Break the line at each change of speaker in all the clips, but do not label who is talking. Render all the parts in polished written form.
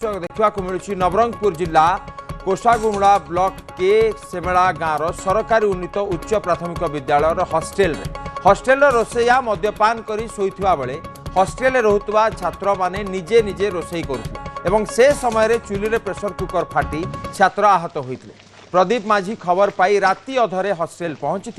देखा मिलूँ नवरंगपुर जिला कोषागुमुड़ा ब्लॉक के सेमेला गाँव सरकारी उन्नीत उच्च प्राथमिक विद्यालय हस्टेल रोसैया मद्यपान कर शोइथिबा बेले हस्टेल रोहुतबा छात्र माने निजे निजे रोसई करुथिले से समय चुली प्रेसर कुकर फाटी छात्र आहत होइथिले। प्रदीप माझी खबर पाई राति अधरे हस्टेल पहुंची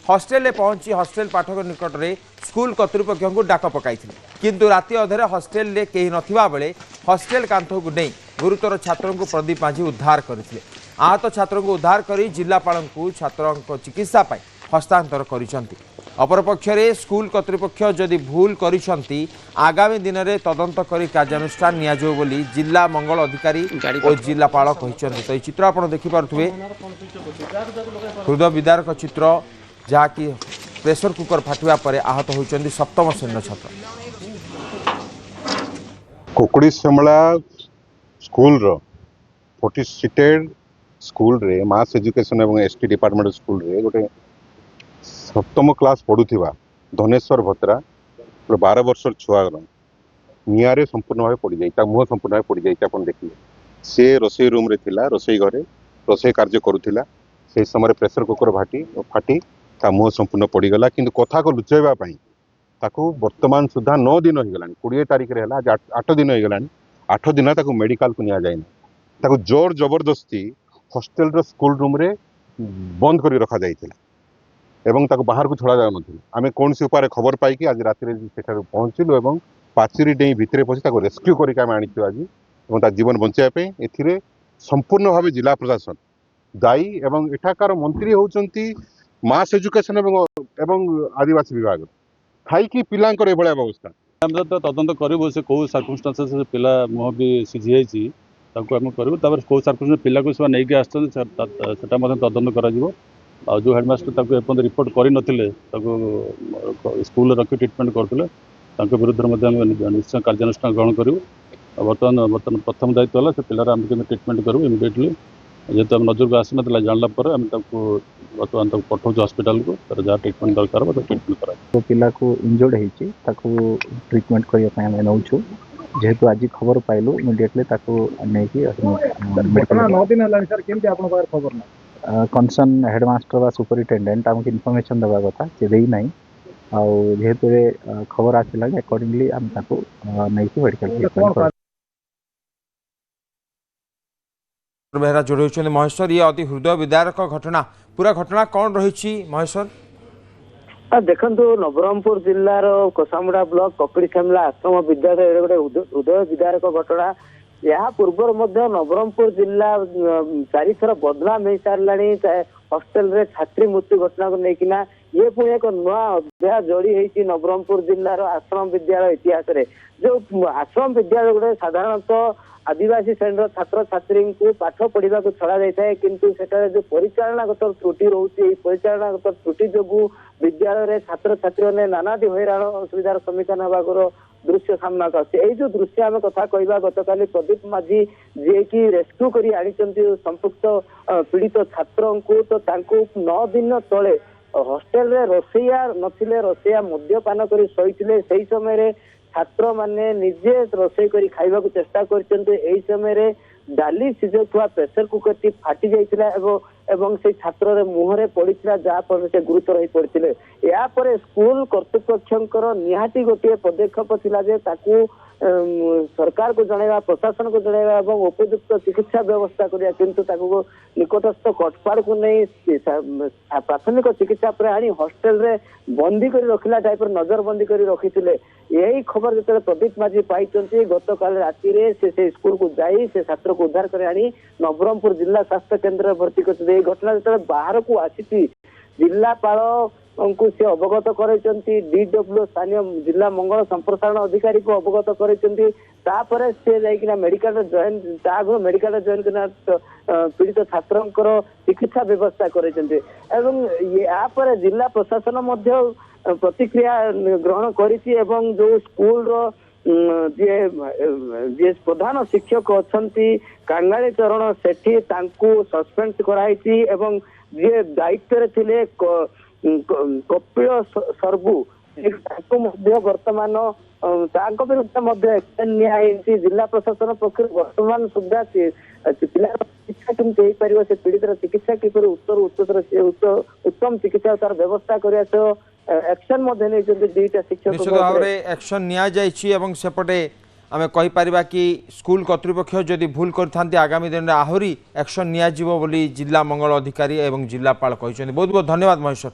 हस्टेल पहुंची हस्टेल पाठक निकट में स्कूल कर्तृपक्ष को डाक पकाई किंतु राति अधरे हस्टेल रे केही नथिबा बेले हस्टेल कांथ को नहीं गुरुतर छात्र को प्रदीप माझी उद्धार करथिले। आहत छात्र को उद्धार कर जिलापाल को छात्र चिकित्सा पाई हस्तांतर करिसंती। अपरपक्ष स्कूल कर्तृपक्ष जदि भूल करिसंती आगामी दिन में तदंत कर कार्यानुष्ठान नियाजो बोली जिला मंगल अधिकारी और जिलापाल कहिसंती। तो चित्र आप देखिपे हृदय विदारक चित्र जहाँकि प्रेसर कुकर फाटिवा पर आहत होइचंती सप्तम श्रेणी छात्र।
कोकुड़ी सेमला स्कूल रो 40 सीटेड स्कूल रे मास एजुकेशन एवं एसटी डिपार्टमेंट स्कूल रे गोटे सप्तम क्लास पढ़ुवा धनेश्वर भत्रा 12 वर्षर छुआ निआरे संपूर्ण भाव पड़ जाए मुह संपूर्ण भाव पड़ जाए। आप देखिए सी रोसई रूम रे थिला रोसई घरे रोसई कार्य करुला से समय प्रेसर कुकर फाटी ता मुह संपूर्ण पड़गला किंतु कथा को लुचाइवाई ताकू वर्तमान सुधा 9 दिन हो गला 20 तारीख रे हला 8 दिन हो गला 8 दिन ताकू मेडिकल को निया जाए ताकू जोर जबरदस्ती हॉस्टल रो स्कूल रूम रे बंद करी रखा जाइथिला एवं ताकू बाहर को छड़ा जाउ नथिला। आमे कोन से उपारे खबर पाई कि आज रात रे सेठार पहुंचिलु एवं पाचेरी डेई भितरे पसी ताकू रेस्क्यू करी के आमे आनिछु आज एवं ता जीवन बंचाया पे एथिरे संपूर्ण भावे जिला प्रशासन दायी एवं एठाकार मंत्री होउचंती मास एजुकेशन एवं आदिवासी विभाग खाई पिलांकर एभलिया व्यवस्था
हम तो तदंत करूँ से कौ सर्कमस्टांसेस पिला मुह भी सीझी जाइए आम करूँ कौ सर्कमस्टांस पिला को नहीं आसता तदंत कर जो हेडमास्टर एपर्तन रिपोर्ट कर स्कूल रखी ट्रिटमेंट करते विरुद्ध निश्चय कार्यानुष्ठान ग्रहण करूँ। बर्तमान प्रथम दायित्व है से पिलार आम ट्रिटमेंट करूँ इमिडिएटली जेहेतु आम नजर को आसी ना जानला बर्तमान पठाऊ हस्पिटाल को जहाँ ट्रिटमेंट दरकार ट्रिटमेंट कर
पिला को इंजर्ड होती ट्रिटमेंट करने नौ जेहेतु आज खबर पाइलु इमिडिएटली कंसर्न हेडमास्टर बा सुपरिटेडेंट आमको इनफॉरमेशन देवा कथा से देना जेहेतु खबर आसला अकॉर्डिंगली आम नहीं मेडिकल ट्रिटमेंट
बेहरा जोड़ी होती महेश्वर ये अति हृदय विदारक घटना पूरा घटना कौन रही महेश्वर
देखु नवरंगपुर जिलार कोषामुड़ा ब्लॉक ककड़ी सेमला आश्रम विद्यालय गोटे हृदय विदारक घटना। या पूर्वर नवरंगपुर जिला 4 थर बदनाम हो सारा हॉस्टेल रे छात्री मृत्यु घटना को लेकिन ये पुणी एक नुआ अध्याय जोड़ी होती नवरंगपुर जिलार आश्रम विद्यालय इतिहास रे जो आश्रम विद्यालय गोटे साधारणतः आदिवासी श्रेणी छात्र छात्री को पाठ पढ़ा छड़ा जाए किंतु सेठारे जो परिचालनागत त्रुटि रोचे परिचालनागत त्रुटि जो विद्यालय छात्र छात्री मैंने नानादी हैरान असुविधार सम्मुखीन होगा दृश्य सामना यही जो दृश्य आम कथा कहवा गतकाली प्रदीप माझी जी कि रेस्क्यू कर संपुक्त पीड़ित छात्र को तो 9 दिन तले हॉस्टेल रे रोसैया नथिले रोसैया मद्यपान कर शोइथिले से समय छात्र माने निजे रोसई कर खाइबा को चेष्टा कर समय डाली सीझुवा प्रेसर कुकर टी फाटी जाइथिला एवं से छात्र मुहरे पड़ता जहाँफल से गुरुतर हो पड़ते यापर स्कूल कर्तृपक्षर निहाती गोटे पदक्षेप थिला जे ताकू सरकार को जनवा प्रशासन को जनवा उपयुक्त चिकित्सा व्यवस्था करिया किंतु ताकू निकटस्थ कटपाड़ को नहीं प्राथमिक चिकित्सा पर आनी हॉस्टेल रे बंदी कर रखिला टाइप नजरबंदी कर रखी यही खबर जो प्रदीप माझी पाई गतकाल राति से स्कूल को जाई से छात्र को उद्धार कर आनी नवरंगपुर जिला स्वास्थ्य केन्द्र भर्ती कर घटना जो बाहर को आसी जिलापाल को सी अवगत कर डीडब्ल्यू स्थानीय जिला मंगल संप्रसारण अधिकारी को अवगत कर मेडिकल जॉइन मेडिकल जॉइन करना पीड़ित छात्र चिकित्सा व्यवस्था कर जिला प्रशासन प्रतिक्रिया ग्रहण कर जो स्कूल जे प्रधान शिक्षक अच्छा कांगाली चरण सेठी सस्पेंड कराई जे दायित्व थे कपिल सर्बू ତାଙ୍କୁ ମଧ୍ୟ ବର୍ତ୍ତମାନ ତାଙ୍କ ବିରୁଦ୍ଧରେ ମଧ୍ୟ ଆକ୍ସନ ନିଆଯାଇଛି। ଜିଲ୍ଲା ପ୍ରଶାସନ ପକ୍ଷରୁ ବର୍ତ୍ତମାନ ସୁଦ୍ଧା ପିଲାର ଚିକିତ୍ସା କେମିତି ହେଇପାରିବ, ସେ ପୀଡ଼ିତର ଚିକିତ୍ସା କିପରି ଉତ୍ତମ ଚିକିତ୍ସା ତାର ବ୍ୟବସ୍ଥା କରିବା ସହ ଆକ୍ସନ ମଧ୍ୟ ନେଇଛନ୍ତି ଦୁଇଟା ଶିକ୍ଷକ।
ନିଶ୍ଚିତ ଭାବରେ ଆକ୍ସନ ନିଆଯାଇଛି ଏବଂ ସେପଟେ आमे कहि परिबा कि स्कूल कर्तृपक्ष जदि भूल करथांती आगामी दिन में आहुरी एक्शन नियाजिबो बोली जिला मंगल अधिकारी एवं जिलापाल कहिसेंति। बहुत बहुत धन्यवाद महेश्वर।